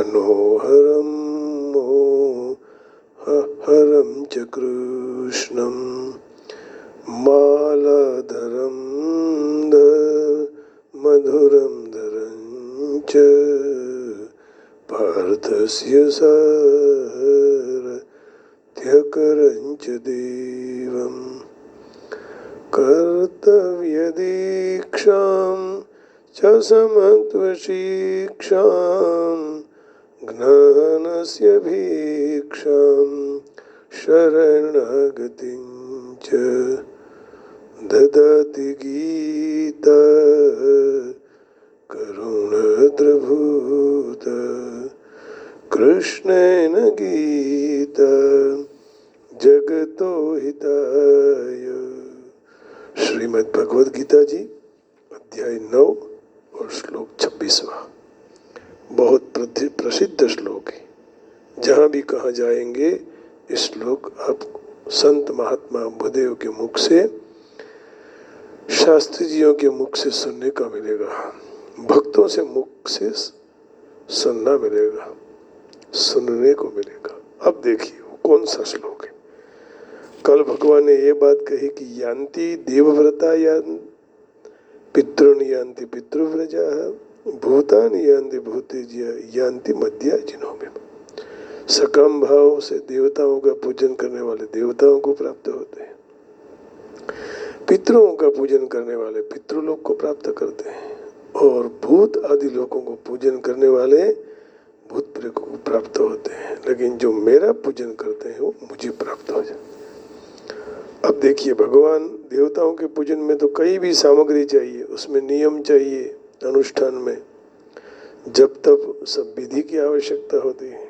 मनोहरं मोहहरं च कृष्णं मालाधरं मधुरं धरं च पार्थस्य सारथ्यकरं च देवम् कर्तव्यदीक्षां च समत्वशिक्षां ज्ञानस्य भीक्षां शरणागतिं च ददाति गीता करुणद्रभूत कृष्णेन गीता जगतो हिताय। श्रीमद् भगवद गीता जी अध्याय 9 और श्लोक 26वां। बहुत प्रसिद्ध श्लोक है। जहाँ भी कहा जाएंगे इस श्लोक आप संत महात्मा बुद्धदेव के मुख से, शास्त्री जियों के मुख से सुनने का मिलेगा, भक्तों से मुख से सुनना मिलेगा, सुनने को मिलेगा। अब देखिए वो कौन सा श्लोक है। कल भगवान ने ये बात कही कि यान्ति देवव्रता पितॄन् यान्ति पितृव्रजा भूतानि यान्ति भूतेज्य यान्ति मध्या जिनोमि। सकाम भाव से देवताओं का पूजन करने वाले देवताओं को प्राप्त होते हैं, पितरों का पूजन करने वाले पितृलोक को प्राप्त करते हैं, और भूत आदि लोगों को पूजन करने वाले भूत प्रेत को प्राप्त होते हैं। लेकिन जो मेरा पूजन करते हैं वो मुझे प्राप्त हो जाए। अब देखिए, भगवान देवताओं के पूजन में तो कई भी सामग्री चाहिए, उसमें नियम चाहिए, अनुष्ठान में जब तब सब विधि की आवश्यकता होती है।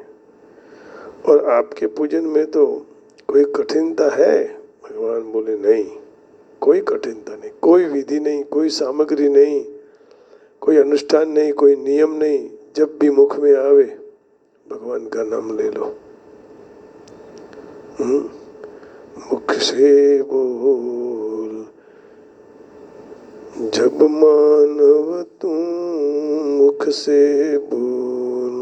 और आपके पूजन में तो कोई कठिनता है? भगवान बोले नहीं, कोई कठिनता नहीं, कोई विधि नहीं, कोई सामग्री नहीं, कोई अनुष्ठान नहीं, कोई नियम नहीं। जब भी मुख में आवे भगवान का नाम ले लो। मुख से बोल जब मानव तू, मुख से बोल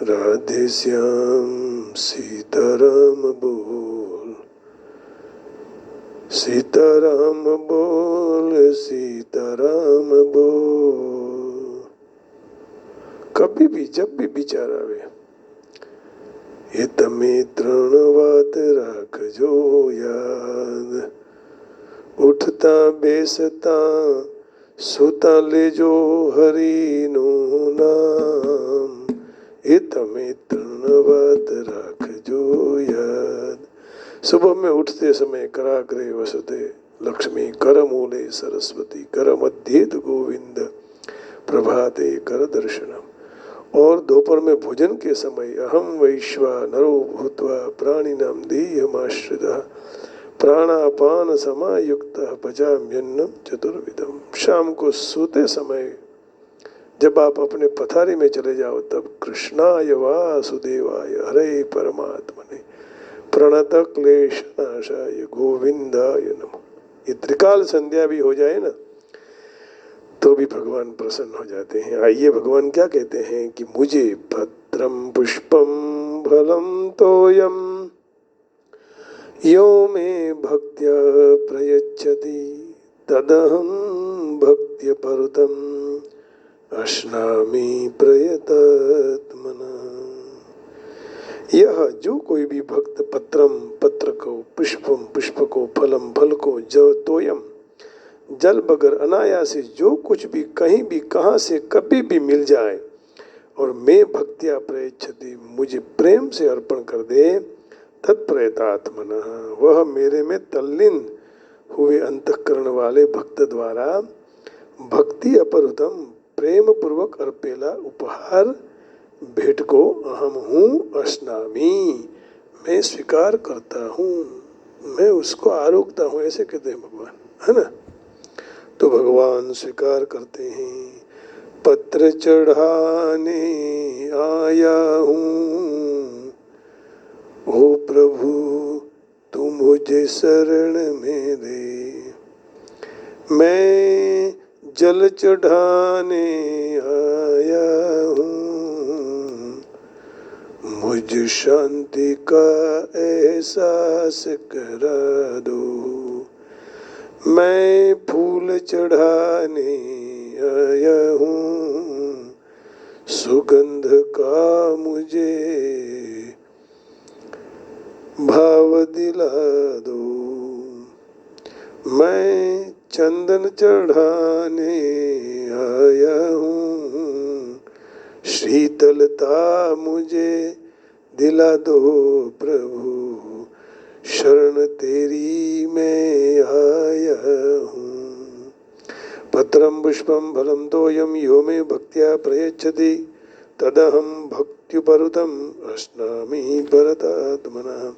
राधे श्याम सीताराम बोल, सीताराम बोल, सीताराम बोल। कभी भी जब भी विचार आवे ये तमे त्रण वात राखजो याद, उठता बेसता सुता लेजो हरिनो नाम। ये तमे त्रण वात राखजो याद। सुबह में उठते समय कराग्रे वसते लक्ष्मी, कर मूले सरस्वती, कर मध्येत गोविंद, प्रभाते कर दर्शनम। और दोपहर में भोजन के समय अहम वैश्वानरो भूत्वा प्राणिनां देहमाश्रितः प्राणापान समायुक्तः पचाम्यन्नं चतुर्विधम। शाम को सोते समय जब आप अपने पथारी में चले जाओ तब कृष्णाय वासुदेवाय हरे परमात्मने प्रणत क्लेश नाशाय गोविंदाय नमः। ये त्रिकाल संध्या भी हो जाए ना तो भी भगवान प्रसन्न हो जाते हैं। आइए भगवान क्या कहते हैं कि मुझे पत्रम पुष्पम फलम तोयम यो मे भक्त्या प्रयच्छति तदहं भक्त्य परुतम अश्नामि प्रयतात्मना। यह जो कोई भी भक्त पत्रम पत्र को, पुष्पम पुष्प को, फलम फल को, जो तोयम जल बगर अनायासे जो कुछ भी कहीं भी कहाँ से कभी भी मिल जाए और मैं भक्त्या प्रयच्छति मुझे प्रेम से अर्पण कर दे, तत्प्रयतात्मना वह मेरे में तल्लीन हुए अंतःकरण वाले भक्त द्वारा भक्ति अपरुतम प्रेम पूर्वक अर्पेला उपहार भेंट को अहम हूँ अश्नामी मैं स्वीकार करता हूँ, मैं उसको आरोगता हूँ, ऐसे कहते हैं भगवान, है ना। तो भगवान स्वीकार करते हैं। पत्र चढ़ाने आया हूँ ओ प्रभु तू मुझे शरण में दे, मैं जल चढ़ाने आया हूँ मुझे शांति का एहसास करा दो। मैं फूल चढ़ाने आया हूँ, सुगंध का मुझे भाव दिला दो। मैं चंदन चढ़ाने आया हूँ, शीतलता मुझे दिला दो प्रभु, शरण तेरी मैं आया हूँ। पत्रम पुष्पम फलम तोयम यो मे भक्त्या प्रयच्छति तदहम भक्त्युपरुतम अस्नामि परतात्मना।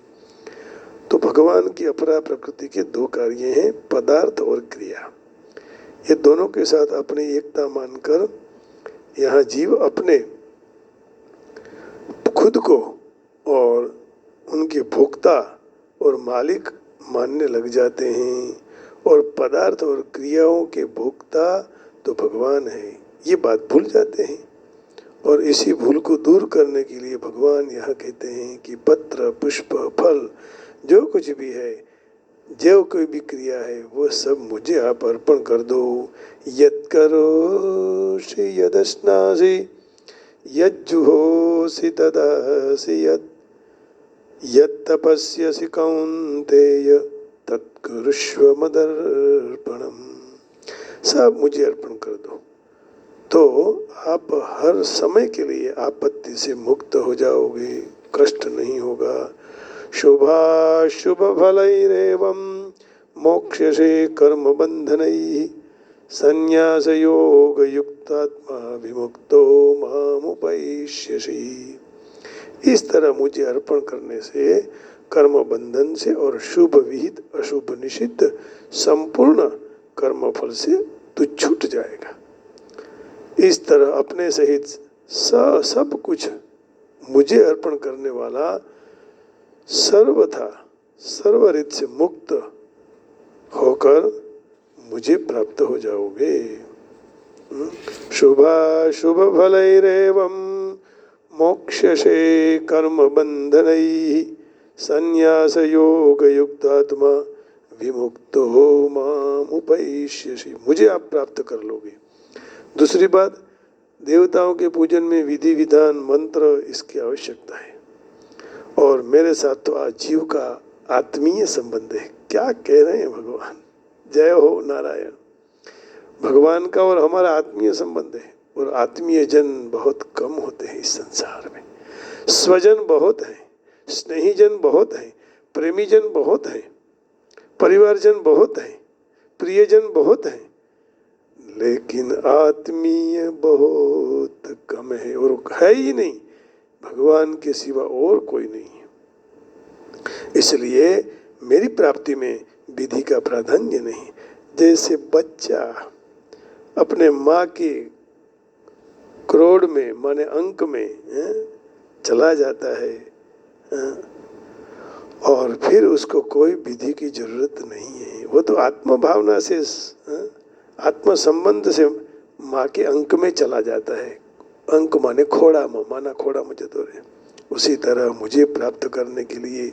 तो भगवान की अपरा प्रकृति के दो कार्य हैं, पदार्थ और क्रिया। ये दोनों के साथ अपनी एकता मानकर यहाँ जीव अपने खुद को और उनके भोक्ता और मालिक मानने लग जाते हैं, और पदार्थ और क्रियाओं के भोक्ता तो भगवान है, ये बात भूल जाते हैं। और इसी भूल को दूर करने के लिए भगवान यहाँ कहते हैं कि पत्र पुष्प फल जो कुछ भी है, जो कोई भी क्रिया है, वो सब मुझे आप अर्पण कर दो। यत् करोषि यदश्नासि यज्जुहोषि तदासि यत् तपस्यसि कौन्तेय तत्कुरुष्व मदर्पणम्। सब मुझे अर्पण कर दो, तो आप हर समय के लिए आपत्ति से मुक्त हो जाओगे, कष्ट नहीं होगा। शुभाशुभ फलैरेवं मोक्ष्यसे कर्म बंधनैः, संन्यास योग युक्तात्मा विमुक्तो मामुपैष्यसि। इस तरह मुझे अर्पण करने से कर्म बंधन से और शुभ विहित अशुभ निषिद्ध संपूर्ण कर्म फल से तू छूट जाएगा। इस तरह अपने सहित सब कुछ मुझे अर्पण करने वाला सर्वथा सर्वरित से मुक्त होकर मुझे प्राप्त हो जाओगे। शुभाशुभ फलैरेवं मोक्ष्यसे कर्म बंधनैः, संन्यास योग युक्तात्मा विमुक्तो मामुपैष्यसि। मुझे आप प्राप्त कर लोगे। दूसरी बात, देवताओं के पूजन में विधि विधान मंत्र इसकी आवश्यकता है, और मेरे साथ तो आज जीव का आत्मीय संबंध है। क्या कह रहे हैं भगवान, जय हो नारायण। भगवान का और हमारा आत्मीय संबंध है, और आत्मीय जन बहुत कम होते हैं इस संसार में। स्वजन बहुत हैं, स्नेहीजन बहुत हैं, प्रेमीजन बहुत हैं, परिवारजन बहुत हैं, प्रियजन बहुत हैं, लेकिन आत्मीय बहुत कम है, और है ही नहीं। भगवान के सिवा और कोई नहीं है। इसलिए मेरी प्राप्ति में विधि का प्राधान्य नहीं। जैसे बच्चा अपने माँ के क्रोड़ में माने अंक में चला जाता है, और फिर उसको कोई विधि की जरूरत नहीं है। वो तो आत्म भावना से आत्म संबंध से माँ के अंक में चला जाता है। अंक माने खोड़ा, माना खोड़ा मुझे तो रहे। उसी तरह मुझे प्राप्त करने के लिए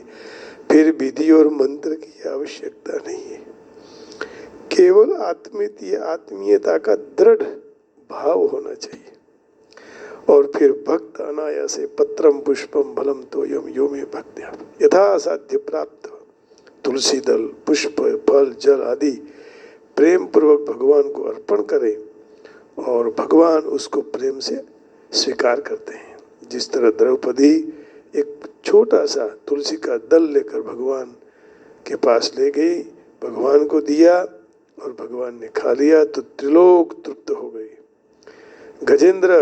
फिर विधि और मंत्र की आवश्यकता नहीं है। केवल आत्मीयता का दृढ़ भाव होना चाहिए, और फिर भक्त अनायासे पत्रम पुष्पम फलम तोयम यो मे भक्त्या यथा साध्य प्राप्त तुलसी दल पुष्प फल जल आदि प्रेम पूर्वक भगवान को अर्पण करें, और भगवान उसको प्रेम से स्वीकार करते हैं। जिस तरह द्रौपदी एक छोटा सा तुलसी का दल लेकर भगवान के पास ले गई, भगवान को दिया और भगवान ने खा लिया, तो त्रिलोक तृप्त हो गई। गजेंद्र,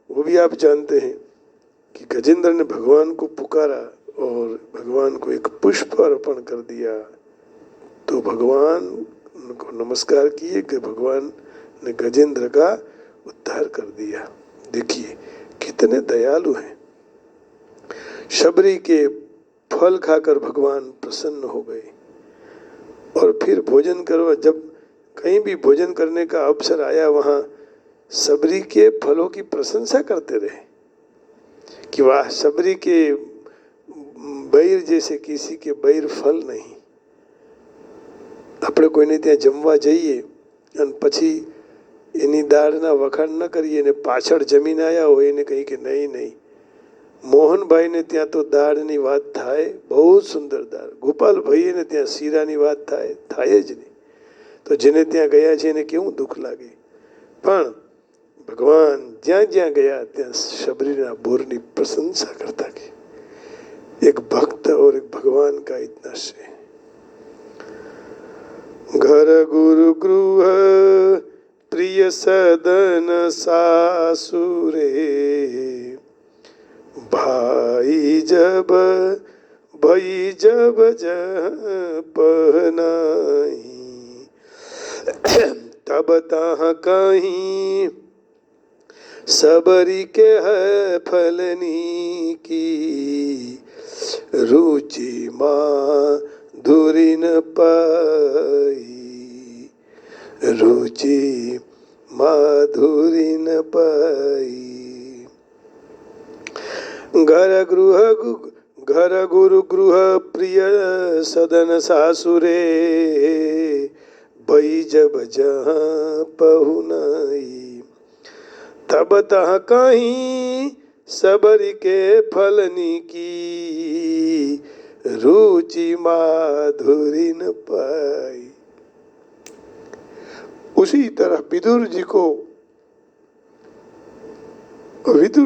वो भी आप जानते हैं कि गजेंद्र ने भगवान को पुकारा और भगवान को एक पुष्प अर्पण कर दिया, तो भगवान को नमस्कार किए कि भगवान ने गजेंद्र का उद्धार कर दिया। देखिए कितने दयालु हैं। शबरी के फल खाकर भगवान प्रसन्न हो गए, और फिर भोजन करवा, जब कहीं भी भोजन करने का अवसर आया, वहाँ शबरी के फलों की प्रशंसा करते रहे कि वाह शबरी के बैर जैसे किसी के बैर फल नहीं। આપણે કોઈને ત્યાં જમવા જઈએ અને પછી એની દાળના વખાણ ન કરીએ ને પાછળ જમીન આવ્યા હોય એને કહી કે નહીં નહીં, મોહનભાઈને ત્યાં તો દાળની વાત થાય, બહુ સુંદર દાળ, ગોપાલભાઈને ત્યાં શીરાની વાત થાય, થાય જ નહીં. તો જેને ત્યાં ગયા છે એને કેવું દુઃખ લાગે. પણ ભગવાન જ્યાં જ્યાં ગયા ત્યાં શબરીના બોરની પ્રશંસા કરતા કે एक भक्त और एक भगवान का इतना से घर गुरु गृह प्रिय सदन सासुरे भाई जब पहनाई तब तहाँ कहीं सबरी के है फलनी की रुचि माधुरी न पाई, रुचि माधुरी न पाई। घर गुरु गृह प्रिय सदन सासुरे भई जब जहाँ पहुनाई तब तहाँ कहीं सबरी के फलनी की रुचि माधुरी न पाई। उसी तरह विदुर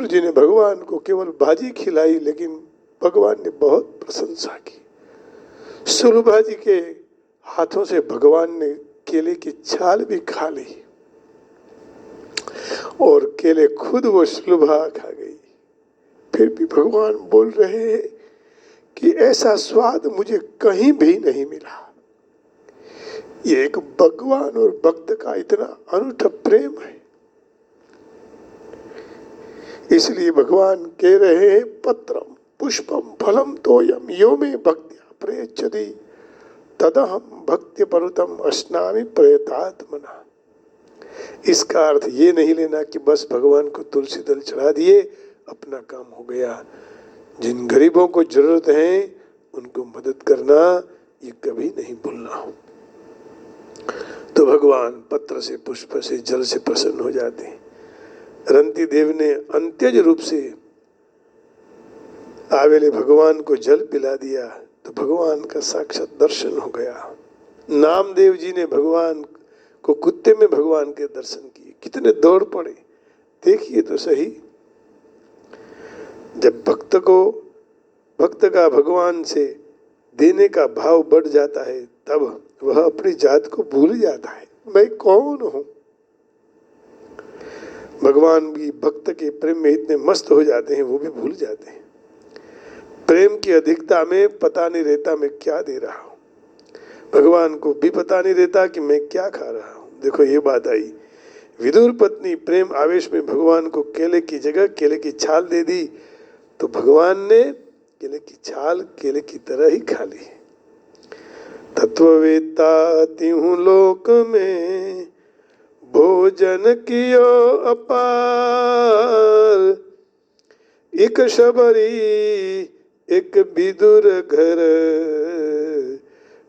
जी ने भगवान को केवल भाजी खिलाई, लेकिन भगवान ने बहुत प्रशंसा की। सुलभा जी के हाथों से भगवान ने केले की छाल भी खा ली और केले खुद वो सुलभा खा गई। फिर भी भगवान बोल रहे हैं कि ऐसा स्वाद मुझे कहीं भी नहीं मिला। ये एक भगवान और भक्त का इतना अनूठा प्रेम है। इसलिए भगवान कह रहे हैं पत्रम पुष्पम फलम तोयम यो में भक्त्या प्रयच्छति तदहम भक्ति परुतम अस्नामि प्रयतात्मना। इसका अर्थ ये नहीं लेना कि बस भगवान को तुलसी दल चढ़ा दिए अपना काम हो गया। जिन गरीबों को जरूरत है उनको मदद करना ये कभी नहीं भूलना। तो भगवान पत्र से पुष्प से जल से प्रसन्न हो जाते हैं। रंती देव ने अंत्यज रूप से आवेले भगवान को जल पिला दिया तो भगवान का साक्षात दर्शन हो गया। नामदेव जी ने भगवान को कुत्ते में भगवान के दर्शन किए, कितने दौड़ पड़े, देखिए तो सही। जब भक्त का भगवान से देने का भाव बढ़ जाता है तब वह अपनी जात को भूल जाता है, मैं कौन हूं। भगवान भी भक्त के प्रेम में इतने मस्त हो जाते हैं वो भी भूल जाते हैं। प्रेम की अधिकता में पता नहीं रहता मैं क्या दे रहा हूं, भगवान को भी पता नहीं रहता कि मैं क्या खा रहा हूं। देखो ये बात आई। विदुर पत्नी प्रेम आवेश में भगवान को केले की जगह केले की छाल दे दी तो भगवान ने केले की छाल केले की तरह ही खा ली। तत्ववेत्ता तिहु लोक में भोजन कियो अपार, एक शबरी एक विदुर घर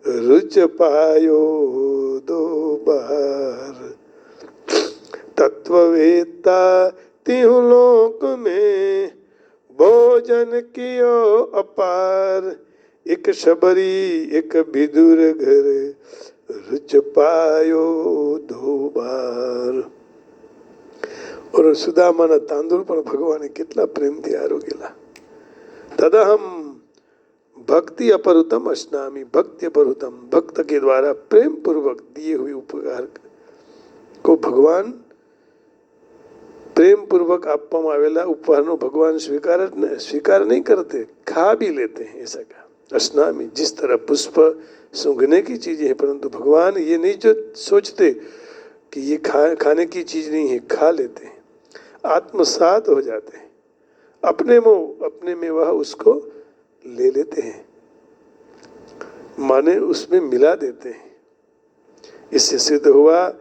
रुच पायो दो बार। तत्ववेत्ता तिहु लोक में भोजन कियो अपार, एक शबरी एक विदुर घर रुच पायो दो बार। और સુદામાના તાંદુળ પણ ભગવાને કેટલા પ્રેમથી આરોગેલા। તદહમ भक्ति अपरुतम अस्नामी, भक्ति अपरुतम, भक्त के द्वारा प्रेम पूर्वक दिए हुए उपहार को भगवान प्रेम पूर्वक आपવામાં આવેલા ઉપહારનો भगवान स्वीकार नहीं करते, खा भी लेते हैं। ऐसा कहा अस्नामी, जिस तरह पुष्प सूंघने की चीजें है परंतु भगवान ये नहीं जो सोचते कि ये खाने की चीज नहीं है, खा लेते हैं, आत्मसात हो जाते हैं, अपने में वह उसको ले लेते हैं, माने उसमें मिला देते हैं। इससे सिद्ध हुआ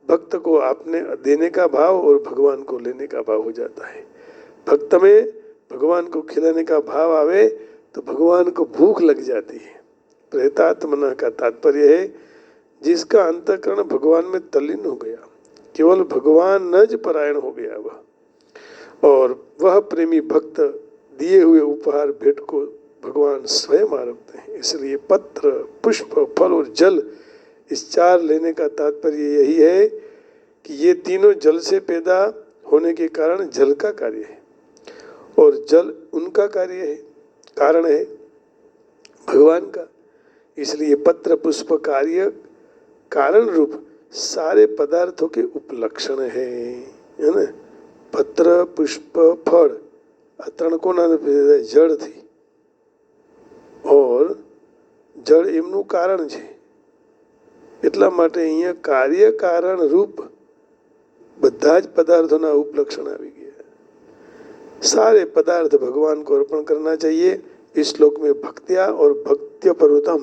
भक्त को आपने देने का भाव और भगवान को लेने का भाव हो जाता है। भक्त में भगवान को खिलाने का भाव आवे तो भगवान को भूख लग जाती है। प्रेतात्मना का तात्पर्य है जिसका अंतःकरण भगवान में तल्लीन हो गया, केवल भगवान नज परायण हो गया वह, और वह प्रेमी भक्त दिए हुए उपहार भेंट को भगवान स्वयं आरंभते हैं। इसलिए पत्र, पुष्प, फल और जल, इस चार लेने का तात्पर्य यही है कि ये तीनों जल से पैदा होने के कारण जल का कार्य है, और जल उनका कार्य है, कारण है भगवान का। इसलिए पत्र पुष्प कार्य कारण रूप सारे पदार्थों के उपलक्षण है ना। पत्र पुष्प फल ત્રણ જળ થી, और જળ એમનું કારણ છે, એટલા માટે અહીંયા કાર્ય કારણ રૂપ બધા જ પદાर्थों उपलक्षण આવી ગયા। सारे पदार्थ भगवान को अर्पण करना चाहिए। इस श्लोक में भक्त्या और भक्त्य पर्वतम,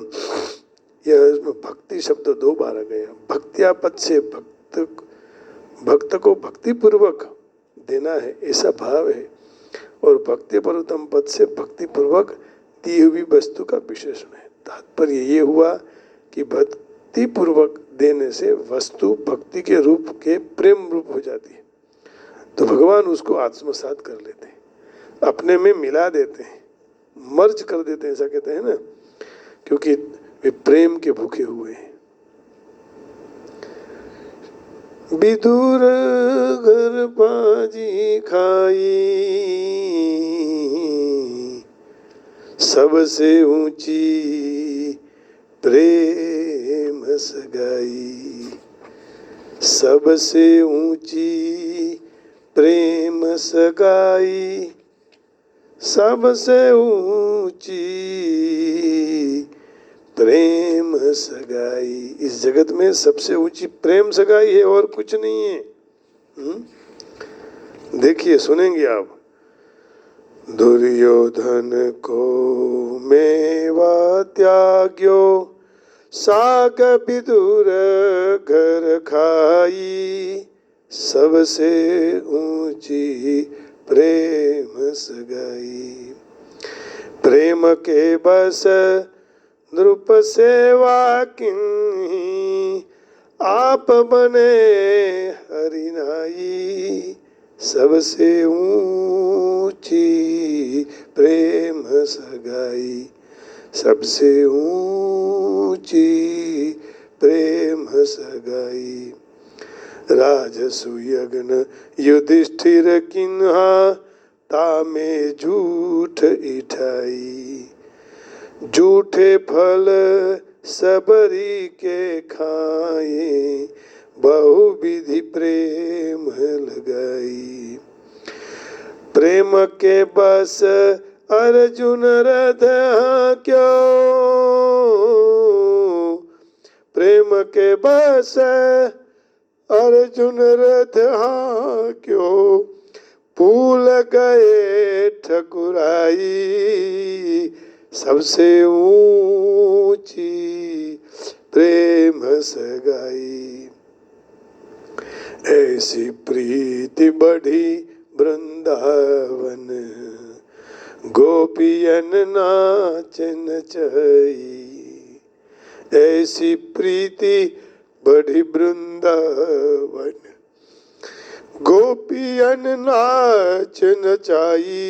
यह इसमें भक्ति शब्द 2 बार आ गया। भक्त्या पद से भक्त को भक्ति पूर्वक देना है, ऐसा भाव है, और भक्ति पर्वतम पद से भक्ति पूर्वक दी हुई वस्तु का विशेषण है। तात्पर्य ये हुआ कि भक्ति पूर्वक देने से वस्तु भक्ति के रूप के प्रेम रूप हो जाती है, तो भगवान उसको आत्मसात कर लेते हैं, अपने में मिला देते हैं, मर्ज कर देते हैं, ऐसा कहते हैं ना, क्योंकि वे प्रेम के भूखे हुए हैं। विदुर घर पाजी खाई, सबसे ऊंची प्रेम सगाई, सबसे ऊंची प्रेम सगाई, सबसे ऊंची प्रेम सगाई। इस जगत में सबसे ऊंची प्रेम सगाई है, और कुछ नहीं है। देखिए, सुनेंगे आप। दुर्योधन को मेवा त्याग्यो, साग विदुर घर खाई, सबसे ऊंची प्रेम सगाई। प्रेम के बस नृप सेवा किन्ही, आप बने हरिनाई, सबसे ऊंची प्रेम सगाई, सबसे ऊंची प्रेम सगाई। राजसु यज्ञ युधिष्ठिर किन्हा, तामे झूठ इठाई, झूठे फल सबरी के खाए, बहुविधि प्रेम लगाई। प्रेम के बस अर्जुन रथ क्यों, प्रेम के बस अर्जुन रथ क्यों, भूल गए ठकुराई, सबसे ऊंची प्रेम सगाई। ऐसी प्रीति बढ़ी वृंदावन, गोपियन नाच नचाई। ऐसी प्रीति बढ़ी वृंदावन, गोपियन नाच नचाई।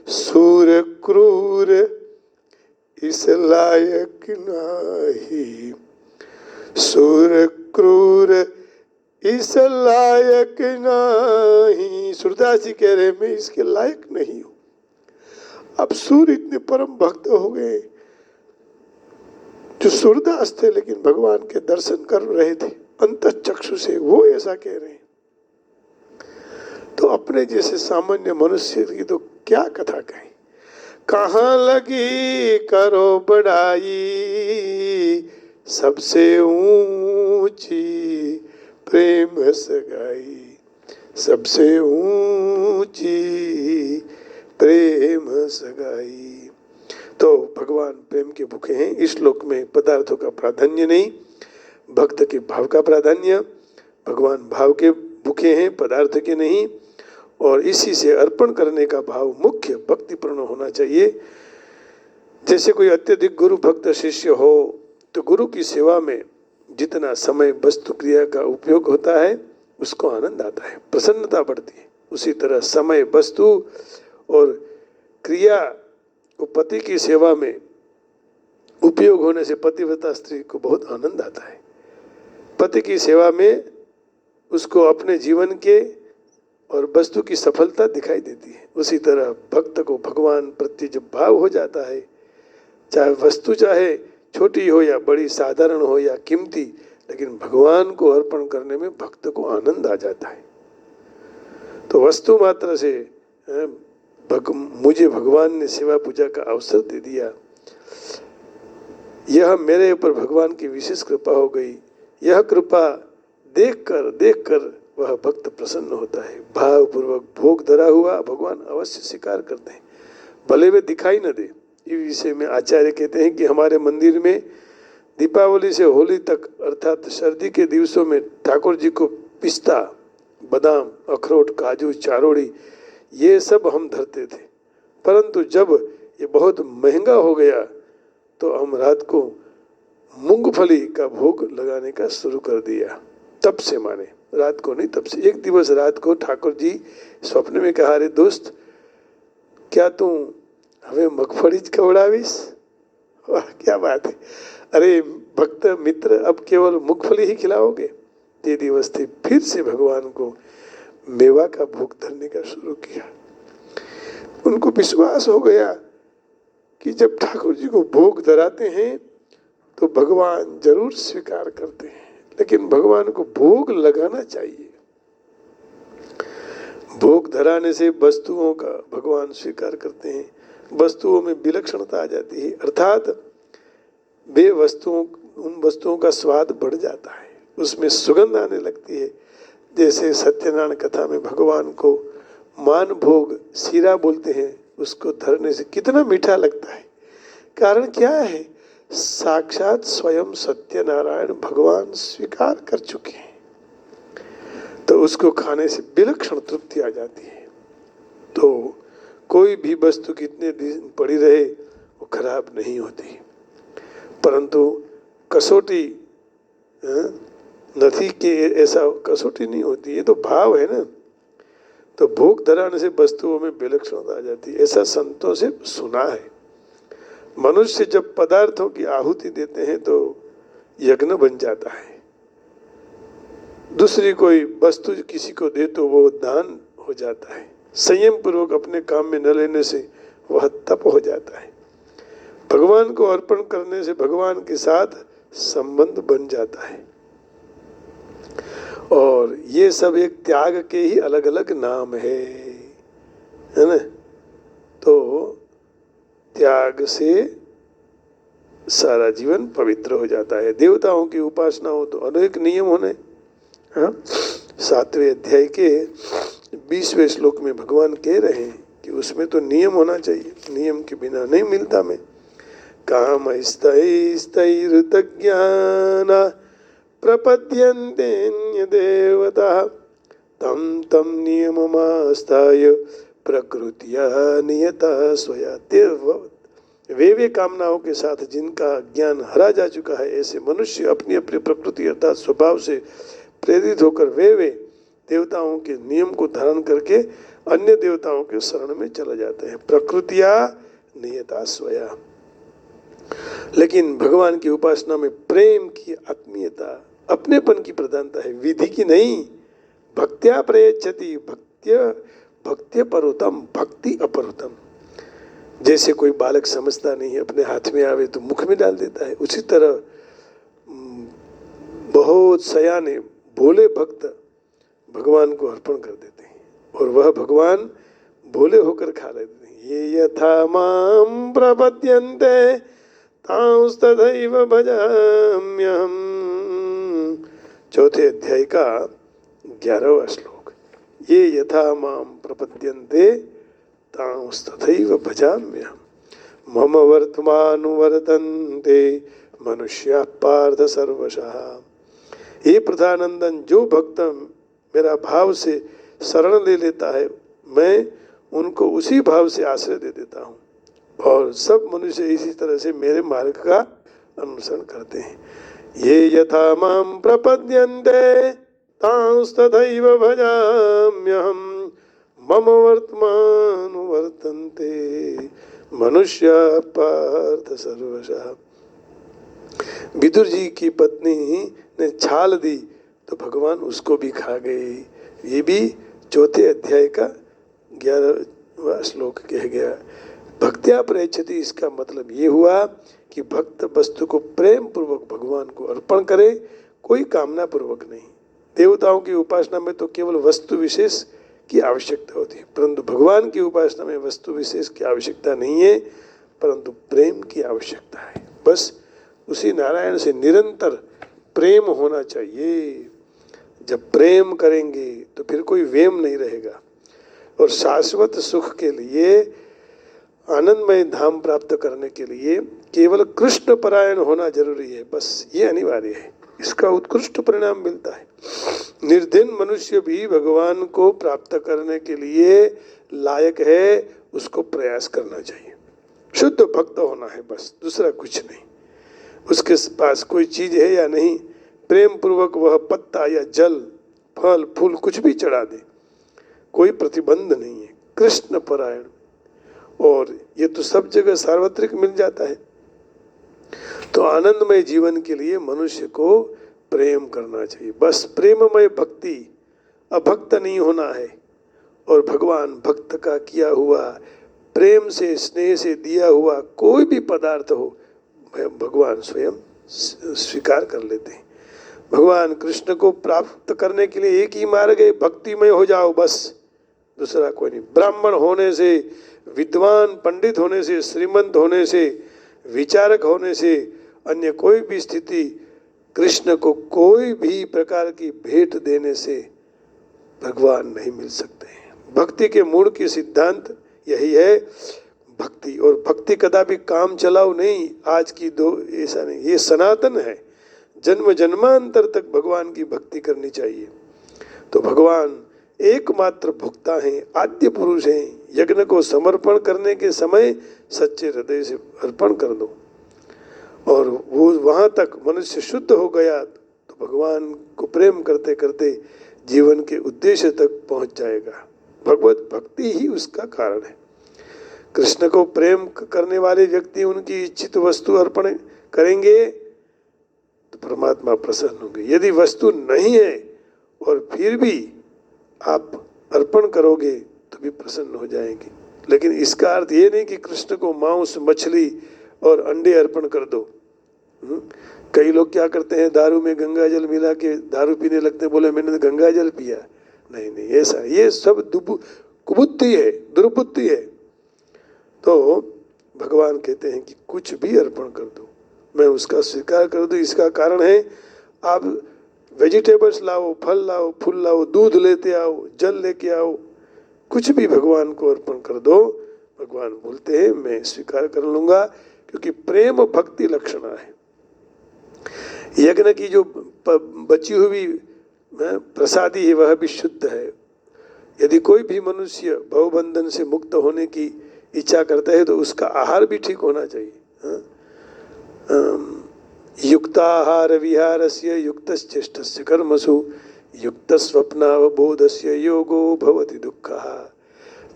सूर क्रूर इस लायक नाही, सूर क्रूर इस लायक नहीं। सूरदास जी कह रहे मैं इसके लायक नहीं हूं। अब सूर इतने परम भक्त हो गए जो सूरदास थे, लेकिन भगवान के दर्शन कर रहे थे अंतःचक्षु से, वो ऐसा कह रहे हैं। तो अपने जैसे सामान्य मनुष्य की तो क्या कथा कहें। कहाँ लगी करो बढ़ाई, सबसे ऊंची प्रेम सगाई, सबसे ऊंची प्रेम सगाई। तो भगवान प्रेम के भूखे हैं। इस श्लोक में पदार्थों का प्राधान्य नहीं, भक्त के भाव का प्राधान्य। भगवान भाव के भूखे हैं, पदार्थ के नहीं। और इसी से अर्पण करने का भाव मुख्य भक्तिपूर्ण होना चाहिए। जैसे कोई अत्यधिक गुरु भक्त शिष्य हो तो गुरु की सेवा में जितना समय वस्तु क्रिया का उपयोग होता है उसको आनंद आता है, प्रसन्नता बढ़ती है। उसी तरह समय वस्तु और क्रिया को पति की सेवा में उपयोग होने से पतिव्रता स्त्री को बहुत आनंद आता है। पति की सेवा में उसको अपने जीवन के और वस्तु की सफलता दिखाई देती है। उसी तरह भक्त को भगवान प्रति जब भाव हो जाता है, चाहे वस्तु चाहे छोटी हो या बड़ी, साधारण हो या कीमती, लेकिन भगवान को अर्पण करने में भक्त को आनंद आ जाता है। तो वस्तु मात्र से मुझे भगवान ने सेवा पूजा का अवसर दे दिया, यह मेरे ऊपर भगवान की विशेष कृपा हो गई। यह कृपा देखकर वह भक्त प्रसन्न होता है। भावपूर्वक भोग धरा हुआ भगवान अवश्य स्वीकार करते हैं, भले वे दिखाई न दे। इस विषय में आचार्य कहते हैं कि हमारे मंदिर में दीपावली से होली तक अर्थात सर्दी के दिवसों में ठाकुर जी को पिस्ता, बादाम, अखरोट, काजू, चारोड़ी ये सब हम धरते थे, परंतु जब ये बहुत महंगा हो गया तो हम रात को मूंगफली का भोग लगाने का शुरू कर दिया। तब से माने, रात को नहीं, तब से। एक दिवस रात को ठाकुर जी स्वप्न में कहा, अरे दोस्त, क्या तू हमें मगफड़ी खवड़ावीस? वाह, क्या बात है! अरे भक्त मित्र, अब केवल मूंगफली ही खिलाओगे? ये दिवस थे, फिर से भगवान को मेवा का भोग धरने का शुरू किया। उनको विश्वास हो गया कि जब ठाकुर जी को भोग धराते हैं तो भगवान जरूर स्वीकार करते हैं, लेकिन भगवान को भोग लगाना चाहिए। भोग धराने से वस्तुओं का भगवान स्वीकार करते हैं, वस्तुओं में विलक्षणता आ जाती है, अर्थात वे उन वस्तुओं का स्वाद बढ़ जाता है, उसमें सुगंध आने लगती है। जैसे सत्यनारायण कथा में भगवान को मान भोग सीरा बोलते हैं, उसको धरने से कितना मीठा लगता है। कारण क्या है? साक्षात स्वयं सत्यनारायण भगवान स्वीकार कर चुके हैं, तो उसको खाने से विलक्षण तृप्ति आ जाती है। तो कोई भी वस्तु कितने दिन पड़ी रहे वो खराब नहीं होती, परंतु कसौटी नथी के ऐसा कसौटी नहीं होती, ये तो भाव है ना। तो भोग धराने से वस्तुओं में विलक्षणता आ जाती है, ऐसा संतों से सुना है। मनुष्य जब पदार्थों की आहुति देते हैं तो यज्ञ बन जाता है। दूसरी कोई वस्तु किसी को दे तो वो दान हो जाता है। संयम पूर्वक अपने काम में न लेने से वह तप हो जाता है। भगवान को अर्पण करने से भगवान के साथ संबंध बन जाता है। और ये सब एक त्याग के ही अलग अलग नाम है ना। तो त्याग से सारा जीवन पवित्र हो जाता है। देवताओं की उपासना हो तो अनेक नियम होने। 7वें अध्याय के 20वें श्लोक में भगवान कह रहे हैं कि उसमें तो नियम होना चाहिए, नियम के बिना नहीं मिलता। में काम स्थैस्तैरुतज्ञान प्रपद्यन्ते देवता तम तम नियममास्ताय प्रकृतिया नियता स्वया। वे कामनाओं के साथ जिनका ज्ञान हरा जा चुका है, ऐसे मनुष्य अपनी अपनी प्रकृति अर्थात स्वभाव से प्रेरित होकर वे देवताओं के नियम को धारण करके अन्य देवताओं के शरण में चले जाते हैं। प्रकृतिया नियता स्वया। लेकिन भगवान की उपासना में प्रेम की, आत्मीयता, अपनेपन की प्रधानता है, विधि की नहीं। भक्त्या प्रयच्छति, भक्त्य परोतम, भक्ति अपरोतम। जैसे कोई बालक समझता नहीं है, अपने हाथ में आवे तो मुख में डाल देता है, उसी तरह बहुत सयाने भोले भक्त भगवान को अर्पण कर देते हैं और वह भगवान भोले होकर खा लेते हैं। ये यथा माम प्रपद्यन्ते तांस्तथैव भजाम्यहम्। 4थे अध्याय का 11वां श्लोक। ये यथा माम प्रपद्यन्ते तांस्तथैव भजाम्यहम् मम वर्तमानुवर्तन्ते मनुष्याः पार्थ सर्वशः। हे प्रधानंदन, जो भक्त मेरा भाव से शरण ले लेता है मैं उनको उसी भाव से आश्रय दे देता हूँ और सब मनुष्य इसी तरह से मेरे मार्ग का अनुसरण करते हैं। ये यथा माम प्रपद्यन्ते तांस्तथैव भजाम्यहम् मम वर्तमानुवर्तन्ते मनुष्य पार्थ सर्वशः। विदुर जी की पत्नी ने छाल दी तो भगवान उसको भी खा गए। ये भी चौथे अध्याय का 11वां श्लोक कह गया। भक्त्या प्रयच्छति, इसका मतलब ये हुआ कि भक्त वस्तु को प्रेम पूर्वक भगवान को अर्पण करे, कोई कामना पूर्वक नहीं। देवताओं की उपासना में तो केवल वस्तु विशेष की आवश्यकता होती है, परंतु भगवान की उपासना में वस्तु विशेष की आवश्यकता नहीं है, परंतु प्रेम की आवश्यकता है। बस उसी नारायण से निरंतर प्रेम होना चाहिए। जब प्रेम करेंगे तो फिर कोई वेम नहीं रहेगा और शाश्वत सुख के लिए, आनंदमय धाम प्राप्त करने के लिए केवल कृष्ण परायण होना जरूरी है। बस ये अनिवार्य है, इसका उत्कृष्ट परिणाम मिलता है। निर्धन मनुष्य भी भगवान को प्राप्त करने के लिए लायक है, उसको प्रयास करना चाहिए। शुद्ध भक्त होना है बस, दूसरा कुछ नहीं। उसके पास कोई चीज है या नहीं, प्रेम पूर्वक वह पत्ता या जल, फल, फूल कुछ भी चढ़ा दे, कोई प्रतिबंध नहीं है। कृष्ण परायण, और ये तो सब जगह सार्वत्रिक मिल जाता है। तो आनंदमय जीवन के लिए मनुष्य को प्रेम करना चाहिए। बस प्रेममय भक्ति, अभक्त नहीं होना है। और भगवान भक्त का किया हुआ, प्रेम से स्नेह से दिया हुआ कोई भी पदार्थ हो, भगवान स्वयं स्वीकार कर लेते हैं। भगवान कृष्ण को प्राप्त करने के लिए एक ही मार्ग है, भक्तिमय हो जाओ बस, दूसरा कोई नहीं। ब्राह्मण होने से, विद्वान पंडित होने से, श्रीमंत होने से, विचारक होने से, अन्य कोई भी स्थिति, कृष्ण को कोई भी प्रकार की भेंट देने से भगवान नहीं मिल सकते हैं। भक्ति के मूल की सिद्धांत यही है, भक्ति। और भक्ति कदापि काम चलाओ नहीं, आज की दो, ऐसा नहीं, ये सनातन है। जन्म जन्मांतर तक भगवान की भक्ति करनी चाहिए। तो भगवान एकमात्र भुक्ता हैं, आद्य पुरुष हैं। यज्ञ को समर्पण करने के समय सच्चे हृदय से अर्पण कर दो और वो वहाँ तक मनुष्य शुद्ध हो गया तो भगवान को प्रेम करते करते जीवन के उद्देश्य तक पहुँच जाएगा। भगवत भक्ति ही उसका कारण है। कृष्ण को प्रेम करने वाले व्यक्ति उनकी इच्छित वस्तु अर्पण करेंगे तो परमात्मा प्रसन्न होंगे। यदि वस्तु नहीं है और फिर भी आप अर्पण करोगे तो भी प्रसन्न हो जाएंगे। लेकिन इसका अर्थ ये नहीं कि कृष्ण को मांस, मछली और अंडे अर्पण कर दो। कई लोग क्या करते हैं, दारू में गंगा जल मिला के दारू पीने लगते हैं, बोले मैंने तो गंगा जल पिया। नहीं नहीं, ऐसा, ये सब कुबुद्धि है, दुर्बुद्धि है। तो भगवान कहते हैं कि कुछ भी अर्पण कर दो, मैं उसका स्वीकार कर दूं। इसका कारण है, आप वेजिटेबल्स लाओ, फल लाओ, फूल लाओ, दूध लेते आओ, जल लेके आओ, कुछ भी भगवान को अर्पण कर दो। भगवान बोलते हैं मैं स्वीकार कर लूंगा, क्योंकि प्रेम भक्ति लक्षण है। यज्ञ की जो बची हुई प्रसादी है वह भी शुद्ध है। यदि कोई भी मनुष्य भवबंधन से मुक्त होने की इच्छा करता है तो उसका आहार भी ठीक होना चाहिए। युक्ताहार विहारस्य युक्तश्चेष्टस्य कर्मसु युक्तस्वप्नावबोधस्य योगो भवति दुःखः।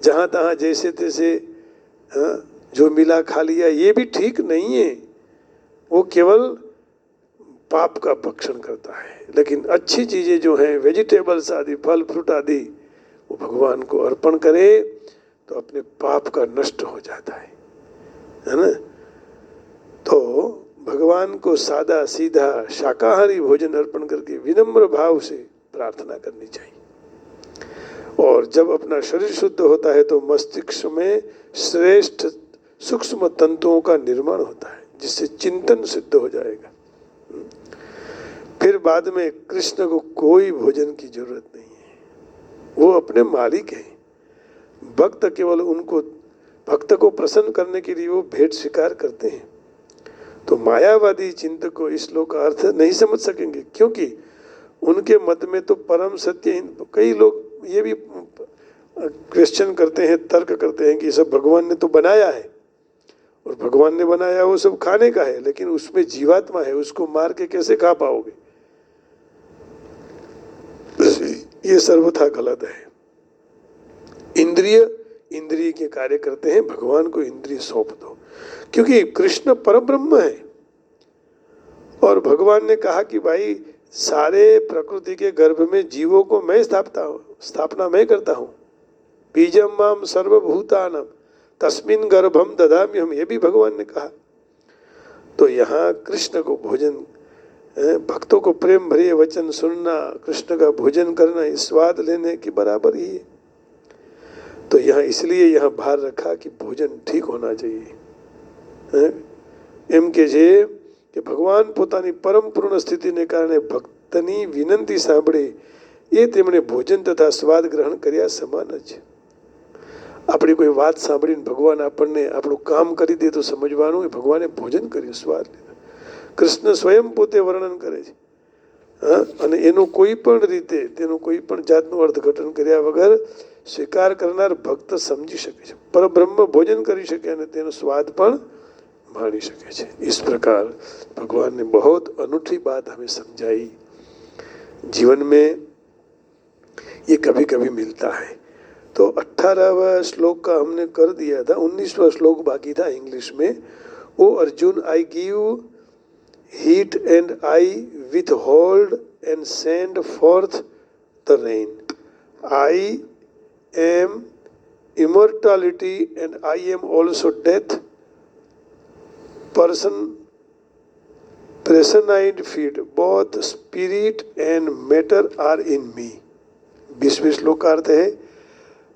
जहाँ तहाँ जैसे तैसे जो मिला खा लिया, ये भी ठीक नहीं है, वो केवल पाप का भक्षण करता है। लेकिन अच्छी चीज़ें जो हैं, वेजिटेबल्स आदि, फल फ्रूट आदि, वो भगवान को अर्पण करे तो अपने पाप का नष्ट हो जाता है ना। तो भगवान को सादा सीधा शाकाहारी भोजन अर्पण करके विनम्र भाव से प्रार्थना करनी चाहिए। और जब अपना शरीर शुद्ध होता है तो मस्तिष्क में श्रेष्ठ सूक्ष्म तंतुओं का निर्माण होता है, जिससे चिंतन सिद्ध हो जाएगा। फिर बाद में कृष्ण को कोई भोजन की जरूरत नहीं है, वो अपने मालिक हैं। भक्त केवल उनको, भक्त को प्रसन्न करने के लिए वो भेंट स्वीकार करते हैं। तो मायावादी चिंतक को इस श्लोक का अर्थ नहीं समझ सकेंगे, क्योंकि उनके मत में तो परम सत्य, कई लोग ये भी क्वेश्चन करते हैं, तर्क करते हैं कि ये सब भगवान ने तो बनाया है, और भगवान ने बनाया वो सब खाने का है, लेकिन उसमें जीवात्मा है, उसको मार के कैसे खा पाओगे? ये सर्वथा गलत है। इंद्रिय के कार्य करते हैं, भगवान को इंद्रिय सौंप दो, क्योंकि कृष्ण परब्रह्म है। और भगवान ने कहा कि भाई सारे प्रकृति के गर्भ में जीवों को मैं स्थापना मैं करता हूँ। बीजम माम सर्वभूतानाम तस्मिन गर्भम ददाम्यहम, ये भी भगवान ने कहा। तो यहाँ कृष्ण को भोजन, भक्तों को प्रेम भरे वचन सुनना, कृष्ण का भोजन करना, इस स्वाद लेने के बराबर ही है। तो यहाँ इसलिए यहाँ भार रखा कि भोजन ठीक होना चाहिए। एम के जे કે ભગવાન પોતાની પરમ પૂર્ણ સ્થિતિને કારણે ભક્તની વિનંતી સાંભળે એ તેમણે ભોજન તથા સ્વાદ ગ્રહણ કર્યા સમાન જ. આપણી કોઈ વાત સાંભળીને ભગવાન આપણને આપણું કામ કરી દે તો સમજવાનું એ ભગવાને ભોજન કર્યું, સ્વાદ લીધો. કૃષ્ણ સ્વયં પોતે વર્ણન કરે છે, અને એનું કોઈ પણ રીતે તેનું કોઈ પણ જાતનું અર્થઘટન કર્યા વગર સ્વીકાર કરનાર ભક્ત સમજી શકે છે, પરબ્રહ્મ ભોજન કરી શકે અને તેનો સ્વાદ પણ मानी सके छे. इस प्रकार भगवान ने बहुत अनूठी बात हमें समझाई. जीवन में ये कभी कभी मिलता है. तो 18वां श्लोक का हमने कर दिया था, 19वां श्लोक बाकी था इंग्लिश में. O Arjun, I give heat and I withhold and send forth the rain. I am immortality and I am also death. Personified feed, both spirit and matter are in me. 20वें श्लोक का अर्थ है,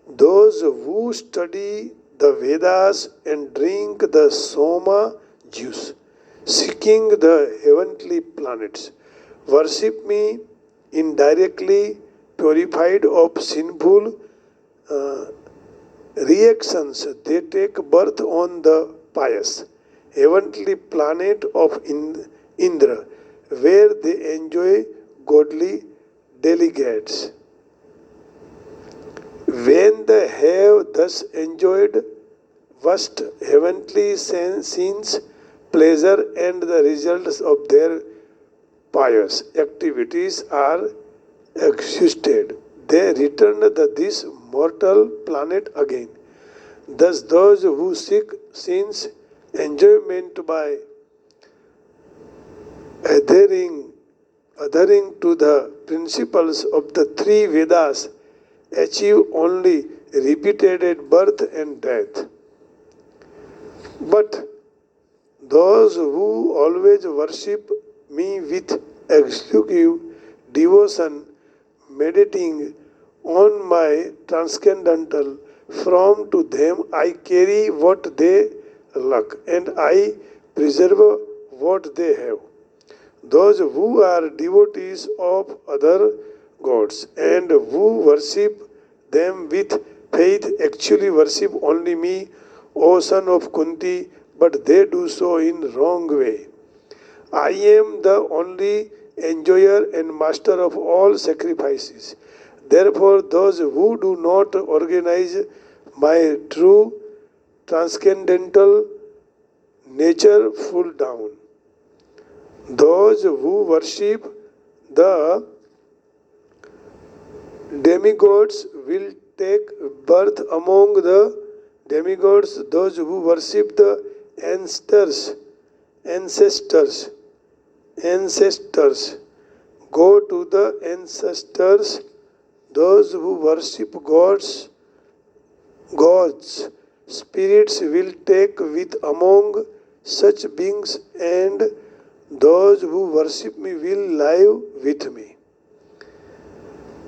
those who study the Vedas and drink the Soma juice, seeking the heavenly planets, worship me indirectly, purified of sinful reactions. They take birth on the pious heavenly planet of Indra, where they enjoy godly delegates. When they have thus enjoyed vast heavenly scenes, pleasure and the results of their pious activities are exhausted, they return to this mortal planet again. Thus those who seek sins enjoyment by adhering to the principles of the three Vedas achieve only repeated birth and death. But those who always worship me with exclusive devotion, meditating on my transcendental form, to them I carry what they lack, and I preserve what they have. Those who are devotees of other gods and who worship them with faith actually worship only me, O son of Kunti, but they do so in wrong way. I am the only enjoyer and master of all sacrifices. Therefore those who do not organize my true transcendental nature fall down. Those who worship the demigods will take birth among the demigods. Those who worship the ancestors go to the ancestors. Those who worship gods, spirits will take with among such beings, and those who worship me will live with me.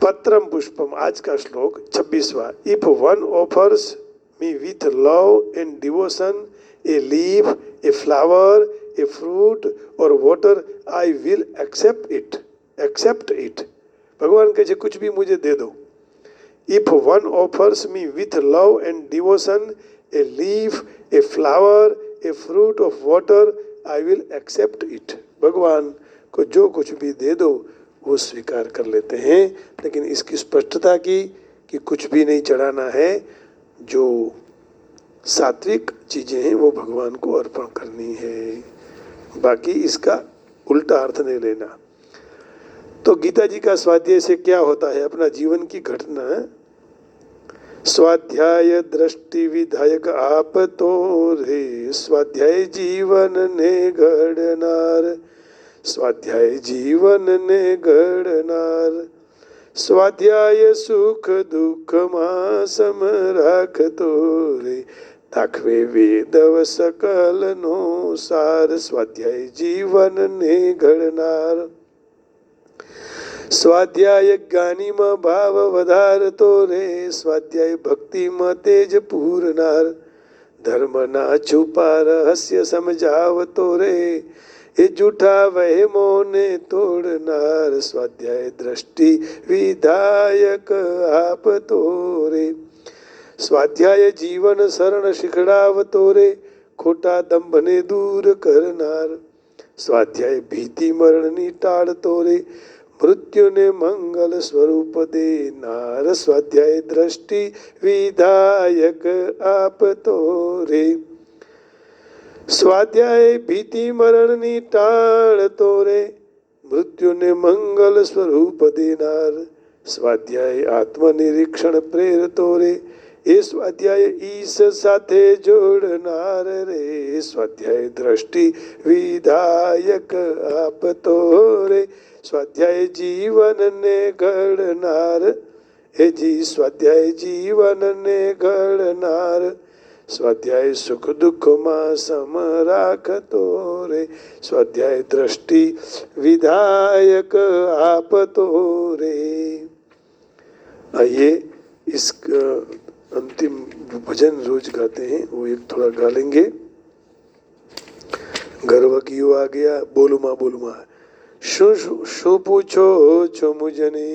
पत्रम पुष्पम, आज का श्लोक 26वां. If one offers me with love and devotion a leaf, a flower, a fruit or water, I will accept it. भगवान कहे कुछ भी मुझे दे दो. If one offers me with love and devotion a leaf, a flower, a fruit of water, I will accept it. भगवान को जो कुछ भी दे दो वो स्वीकार कर लेते हैं. लेकिन इसकी स्पष्टता की कि कुछ भी नहीं चढ़ाना है, जो सात्विक चीजें हैं वो भगवान को अर्पण करनी है, बाकी इसका उल्टा अर्थ नहीं लेना। तो गीता जी का स्वाध्याय से क्या होता है, अपना जीवन की घटना, स्वाध्याय दृष्टि विधायक आप तो रे, स्वाध्याय जीवन ने घड़नार, स्वाध्याय जीवन ने घड़नार, स्वाध्याय सुख दुख मा सम राख तो रे, दाखवे वेदव सकल नो सार, स्वाध्याय जीवन ने घड़नार, स्वाध्याय ज्ञानी में भाव वधार तो रे, स्वाध्याय भक्ति में तेज पूरनार, धर्म ना छुपा रहस्य समझाव तो रे, ये झूठा वह मोने तोड़नार, स्वाध्याय दृष्टि विधायक आप तो रे, स्वाध्याय जीवन शरण शिखड़ाव तो रे, खोटा दंभ ने दूर करनार, स्वाध्याय भीति मरण टाड़ तो रे, मृत्यु ने मंगल स्वरूप देनार, स्वाध्याय दृष्टि विधायक आप तो रे, स्वाध्याय भीति मरण टाड़ तो रे, मृत्यु ने मंगल स्वरूप देनार, स्वाध्याय आत्मनिरीक्षण प्रेर तो रे, ये स्वाध्याय ईश साथे जोड़नार रे, स्वाध्याय दृष्टि विधायक आप तो रे, स्वाध्याय जीवन ने घड़नार, हे जी स्वाध्याय जीवन ने घड़नार, स्वाध्याय सुख दुख मा सम राख तो रे, स्वाध्याय दृष्टि विधायक आप तो रे। आइए इस अंतिम भजन रोज गाते हैं वो एक थोड़ा गा लेंगे। गर्व कियो आ गया बोलूमा शू पूछो छो मुझने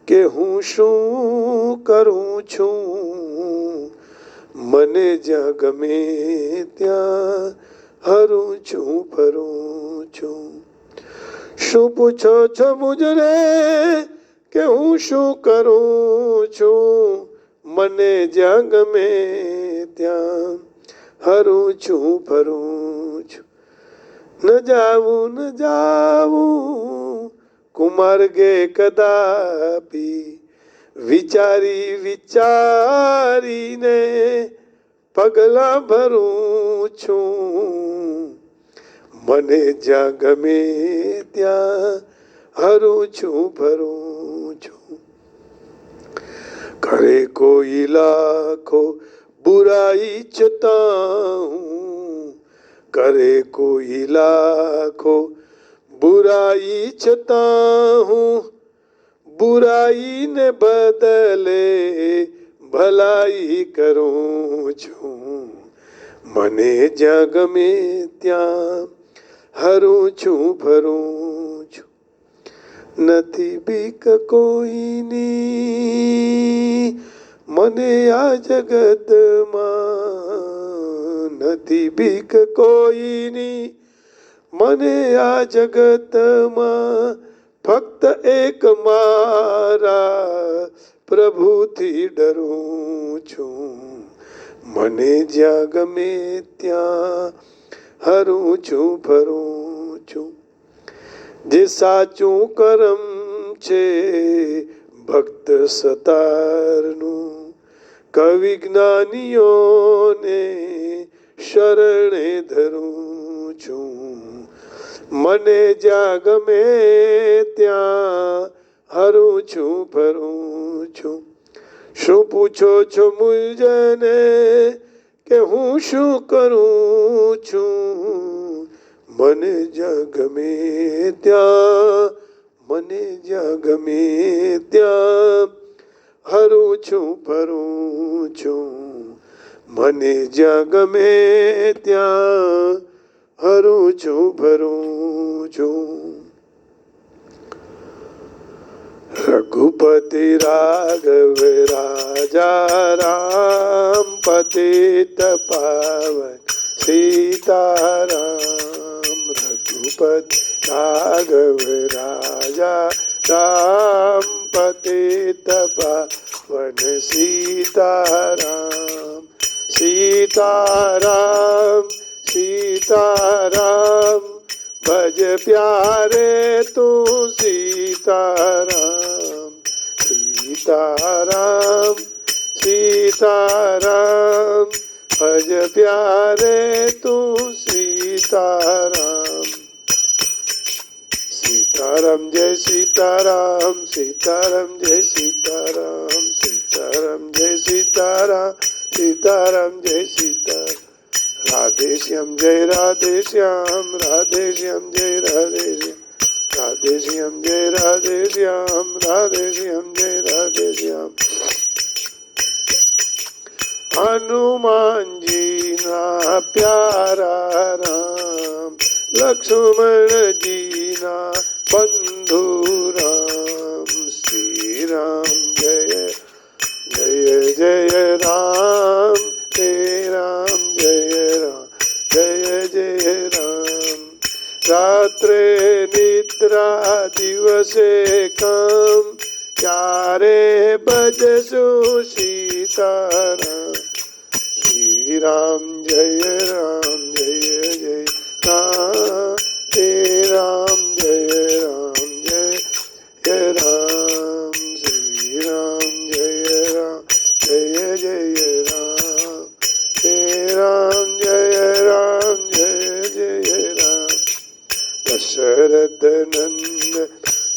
के हूँ शू करूँ छू मने ज्या गमे त्या हरू छू फरू छू। शू पूछो छो मुझने के हूँ शू करूँ छू मने ज्या गमे त्या हरू छू फरू छू। न जाऊं कुमार गे कदापि विचारी ने पगला भरूं छू मने ज्या गमे त्या हरू छू भरूं छू। करे कोई लाखो बुराई चिताऊं करे कोई लाखो बुराई चिताऊं बुराई ने बदले भलाई करूं छू मने जग में त्या हरू छू भरूं छू। नथी बीक कोई नी मने आ जगत मां नथी बीक कोई नी मने आ जगत मां फक्त एक मारा प्रभु थी डरूं छू मने ज्या गमे त्या हरू छू भरूं छू। जे साचું કરમ છે ભક્ત સતારનું કવિ જ્ઞાનીઓને શરણે ધરું છું મને જ્યાં ગમે ત્યાં હરું છું ભરું છું। શું પૂછો છો મુજને કે હું શું કરું છું મને જ્યાં ગમે ત્યાં મને જ્યાં ગમે ત્યાં હરું છું ફરું છું મને જ્યાં ગમે ત્યાં હરું છું ભરું છું। रघुपति राघव राजा राम पतित पावन सीताराम। रघुपति राघव राजा राम पतित पावन सीताराम सीताराम सीताराम भज प्यारे तू सीताराम सीताराम सीताराम भज प्यारे तू सीताराम सीताराम जय सीताराम सीताराम जय सीताराम सीताराम जय सीताराम सीताराम जय सीताराम राधे श्याम जय राधे श्याम राधे श्याम जय राधे श्याम राधे श्याम जय राधे श्याम राधे श्याम जय राधे श्याम हनुमान जी ना प्यारा राम लक्ष्मण जी ना बंधु राम श्री राम जय जय जय राम हे राम जय जय राम रात्रे निद्रा दिवसे काम चारे भजसु सीताराम श्री राम जय जय राम हे राम जय राम श्री राम जय जय राम हे राम जय जय राम दशरथ नंद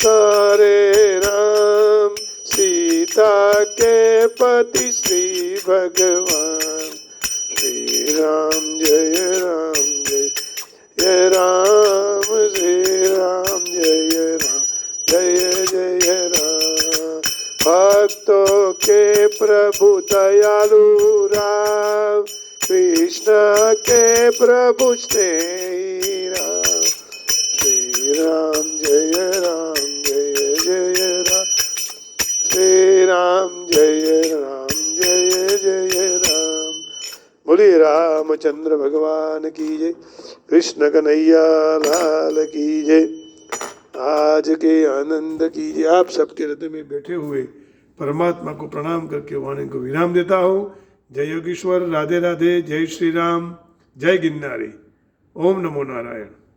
तारे राम सीता के पति श्री भगवान श्री राम जय राम श्री राम जय राम भक्तों के प्रभु दयालु राम कृष्ण के प्रभु स्नेही राम श्री राम जय राम श्री राम जय राम बोलिए रामचंद्र भगवान की जय कृष्ण कन्हैया लाल की जय आज के आनंद की जय। आप सबके हृदय में बैठे हुए परमात्मा को प्रणाम करके वाणी को विराम देता हूँ। जय योगेश्वर, राधे राधे, जय श्री राम, जय गिरनारी, ओम नमो नारायण।